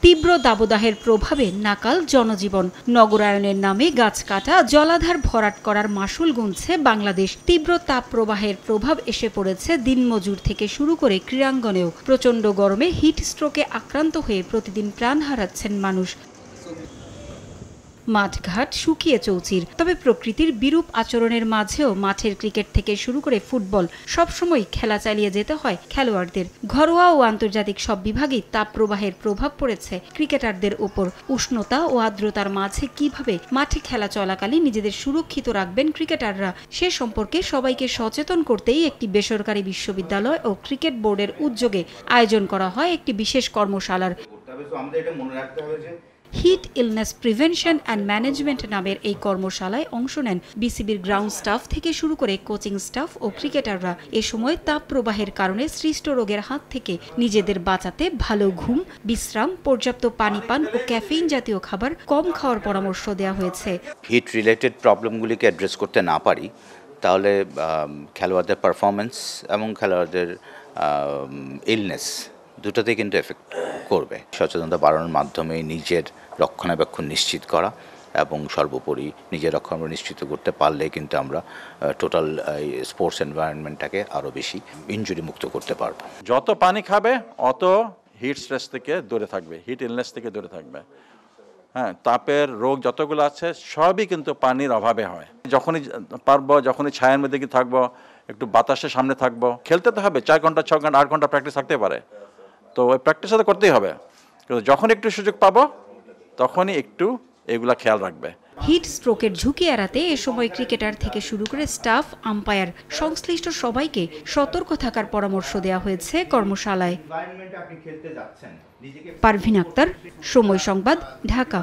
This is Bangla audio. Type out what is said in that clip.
তীব্র দাবদাহের প্রভাবে নাকাল জনজীবন। নগরায়নের নামে গাছ কাটা, জলাধার ভরাট করার মাশুল গুনছে বাংলাদেশ। তীব্র তাপপ্রবাহের প্রভাব এসে পড়েছে দিনমজুর থেকে শুরু করে ক্রীড়াঙ্গনেও। প্রচণ্ড গরমে হিট স্ট্রোকে আক্রান্ত হয়ে প্রতিদিন প্রাণ হারাচ্ছেন মানুষ। মাঠঘাট শুকিয়ে চৌচির, তবে প্রকৃতির বিরূপ আচরণের মাঝেও মাঠের ক্রিকেট থেকে শুরু করে ফুটবল সবসময় খেলা চালিয়ে যেতে হয় খেলোয়াড়দের। ঘরোয়া ও আন্তর্জাতিক সব বিভাগেই তাপপ্রবাহের প্রভাব পড়েছে ক্রিকেটারদের উপর। উষ্ণতা ও আর্দ্রতার মাঝে কিভাবে মাঠে খেলা চলাকালীন নিজেদের সুরক্ষিত রাখবেন ক্রিকেটাররা, সে সম্পর্কে সবাইকে সচেতন করতেই একটি বেসরকারি বিশ্ববিদ্যালয় ও ক্রিকেট বোর্ডের উদ্যোগে আয়োজন করা হয় একটি বিশেষ কর্মশালার। Heat illness prevention and management নামের এই কর্মশালায় অংশ নেন বিসিবির গ্রাউন্ড স্টাফ থেকে শুরু করে কোচিং স্টাফ ও ক্রিকেটাররা। এ সময় তাপ প্রবাহের কারণে সৃষ্ট রোগের হাত থেকে নিজেদের বাঁচাতে ভালো ঘুম, বিশ্রাম, পর্যাপ্ত পানি পান ও ক্যাফেইন জাতীয় খাবার কম খাওয়ার পরামর্শ দেওয়া হয়েছে। হিট রিলেটেড প্রবলেমগুলিকে অ্যাড্রেস করতে না পারি তাহলে খেলোয়াড়দের পারফরমেন্স এবং খেলোয়াড়দের ইলনেস দুটোতে কিন্তু এফেক্ট করবে। সচেতনতা বাড়ানোর মাধ্যমে নিজের রক্ষণাবেক্ষণ নিশ্চিত করা এবং সর্বোপরি নিজের রক্ষণাবেক্ষণ নিশ্চিত করতে পারলে কিন্তু আমরা টোটাল স্পোর্টস এনভায়রনমেন্টটাকে আরও বেশি ইনজুরি মুক্ত করতে পারবো। যত পানি খাবে অত হিট স্ট্রেস থেকে দূরে থাকবে, হিট ইলনেস থেকে দূরে থাকবে। হ্যাঁ, তাপের রোগ যতগুলো আছে সবই কিন্তু পানির অভাবে হয়। যখনই পারবো, যখনই ছায়ার মধ্যে গিয়ে থাকবো, একটু বাতাসের সামনে থাকবো, খেলতে তো হবে। 4 ঘন্টা 6 ঘন্টা 8 ঘন্টা প্র্যাকটিস থাকতে পারে, তো ওই প্র্যাকটিসটা তো করতেই হবে। কিন্তু যখন একটু সুযোগ পাবো তখনই একটু এগুলা খেয়াল রাখবে। হিট স্ট্রোকের ঝুঁকি এড়াতে এ সময় ক্রিকেটার থেকে শুরু করে স্টাফ, আম্পায়ার সংশ্লিষ্ট সবাইকে সতর্ক থাকার পরামর্শ দেওয়া হয়েছে কর্মশালায়। পারভিন আক্তার, সময় সংবাদ, ঢাকা।